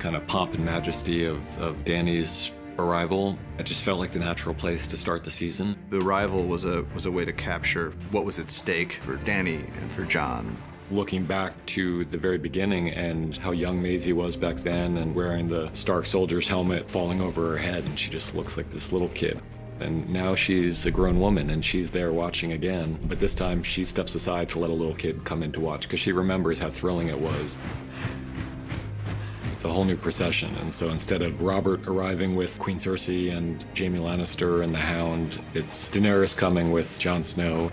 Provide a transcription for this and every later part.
kind of pomp and majesty of Dany's arrival. It just felt like the natural place to start the season. The arrival was a way to capture what was at stake for Dany and for Jon. Looking back to the very beginning and how young Maisie was back then and wearing the Stark soldier's helmet falling over her head, and she just looks like this little kid. And now she's a grown woman and she's there watching again, but this time she steps aside to let a little kid come in to watch because she remembers how thrilling it was. It's a whole new procession, and so instead of Robert arriving with Queen Cersei and Jaime Lannister and the Hound, it's Daenerys coming with Jon Snow.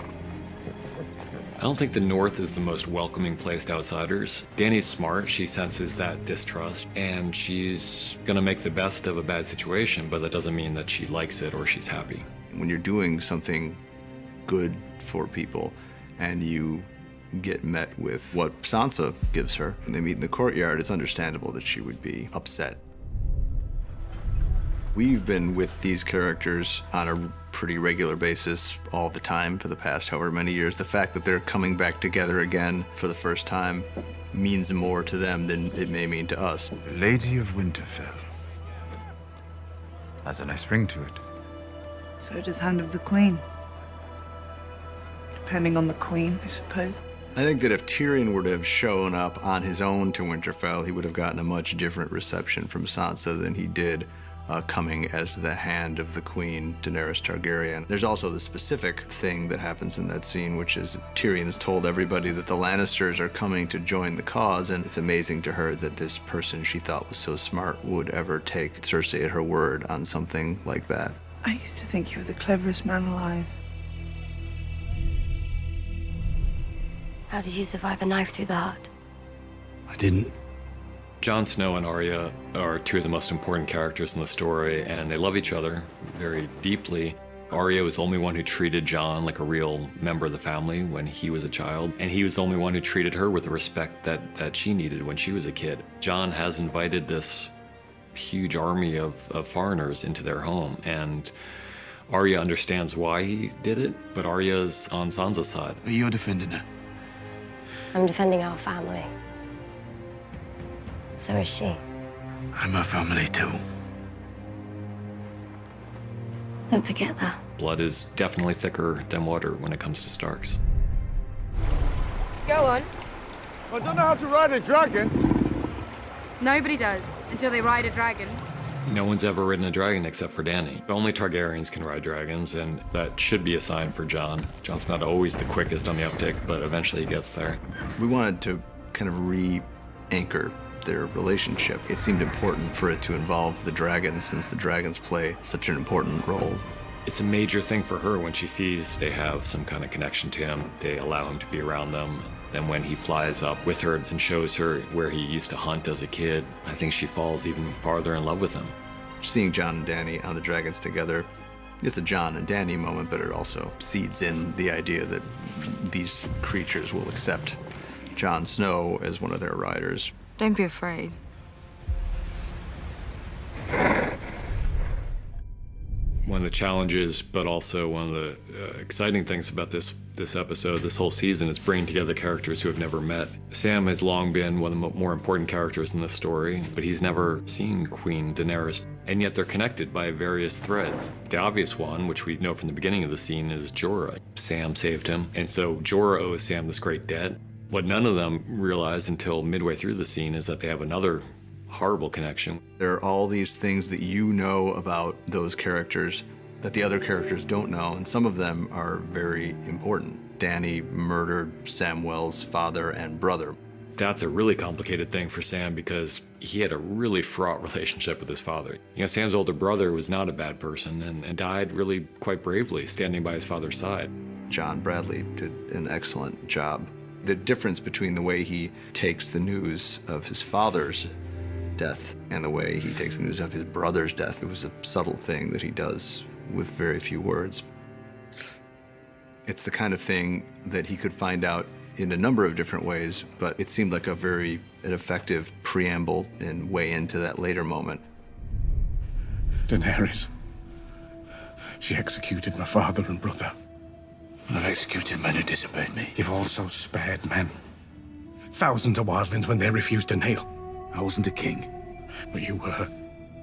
I don't think the North is the most welcoming place to outsiders. Dany's smart, she senses that distrust, and she's gonna make the best of a bad situation, but that doesn't mean that she likes it or she's happy. When you're doing something good for people and you get met with what Sansa gives her, and they meet in the courtyard, it's understandable that she would be upset. We've been with these characters on a pretty regular basis all the time for the past however many years. The fact that they're coming back together again for the first time means more to them than it may mean to us. The Lady of Winterfell has a nice ring to it. So does Hand of the Queen. Depending on the Queen, I suppose. I think that if Tyrion were to have shown up on his own to Winterfell, he would have gotten a much different reception from Sansa than he did coming as the Hand of the Queen, Daenerys Targaryen. There's also the specific thing that happens in that scene, which is Tyrion has told everybody that the Lannisters are coming to join the cause, and it's amazing to her that this person she thought was so smart would ever take Cersei at her word on something like that. I used to think you were the cleverest man alive. How did you survive a knife through the heart? I didn't. Jon Snow and Arya are two of the most important characters in the story, and they love each other very deeply. Arya was the only one who treated Jon like a real member of the family when he was a child, and he was the only one who treated her with the respect that she needed when she was a kid. Jon has invited this huge army of foreigners into their home, and Arya understands why he did it, but Arya's on Sansa's side. But you're defending her. I'm defending our family. So is she. I'm her family too. Don't forget that. Blood is definitely thicker than water when it comes to Starks. Go on. I don't know how to ride a dragon. Nobody does, until they ride a dragon. No one's ever ridden a dragon except for Dany. Only Targaryens can ride dragons, and that should be a sign for Jon. Jon's not always the quickest on the uptick, but eventually he gets there. We wanted to kind of re-anchor their relationship. It seemed important for it to involve the dragons, since the dragons play such an important role. It's a major thing for her when she sees they have some kind of connection to him. They allow him to be around them. Then when he flies up with her and shows her where he used to hunt as a kid, I think she falls even farther in love with him. Seeing Jon and Dany on the dragons together, it's a Jon and Dany moment, but it also seeds in the idea that these creatures will accept Jon Snow as one of their riders. Don't be afraid. One of the challenges, but also one of the exciting things about this episode, this whole season, is bringing together characters who have never met. Sam has long been one of the more important characters in the story, but he's never seen Queen Daenerys, and yet they're connected by various threads. The obvious one, which we know from the beginning of the scene, is Jorah. Sam saved him, and so Jorah owes Sam this great debt. What none of them realize until midway through the scene is that they have another horrible connection. There are all these things that you know about those characters that the other characters don't know, and some of them are very important. Dany murdered Samwell's father and brother. That's a really complicated thing for Sam because he had a really fraught relationship with his father. You know, Sam's older brother was not a bad person and died really quite bravely, standing by his father's side. John Bradley did an excellent job. The difference between the way he takes the news of his father's death and the way he takes the news of his brother's death, it was a subtle thing that he does with very few words. It's the kind of thing that he could find out in a number of different ways, but it seemed like an effective preamble and way into that later moment. Daenerys. She executed my father and brother. I've executed men who disobeyed me. You've also spared men. Thousands of wildlings when they refused to kneel. I wasn't a king. But you were.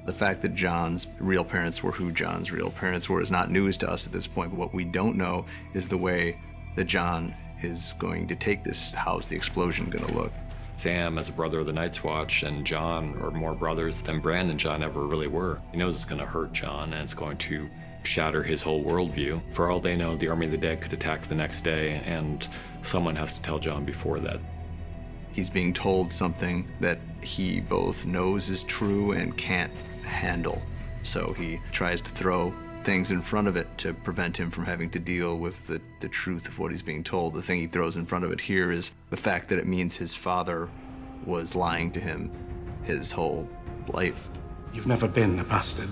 The fact that Jon's real parents were who Jon's real parents were is not news to us at this point, but what we don't know is the way that Jon is going to take this. How's the explosion going to look? Sam, as a brother of the Night's Watch, and Jon are more brothers than Bran and Jon ever really were. He knows it's going to hurt Jon, and it's going to shatter his whole worldview. For all they know, the Army of the Dead could attack the next day, and someone has to tell Jon before that. He's being told something that he both knows is true and can't handle. So he tries to throw things in front of it to prevent him from having to deal with the truth of what he's being told. The thing he throws in front of it here is the fact that it means his father was lying to him his whole life. You've never been a bastard.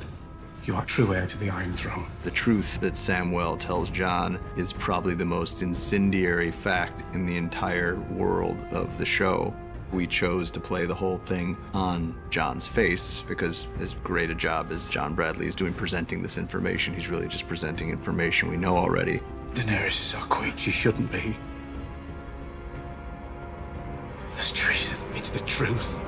You are true heir to the Iron Throne. The truth that Samwell tells Jon is probably the most incendiary fact in the entire world of the show. We chose to play the whole thing on Jon's face because as great a job as John Bradley is doing presenting this information, he's really just presenting information we know already. Daenerys is our queen. She shouldn't be. It's treason. It's the truth.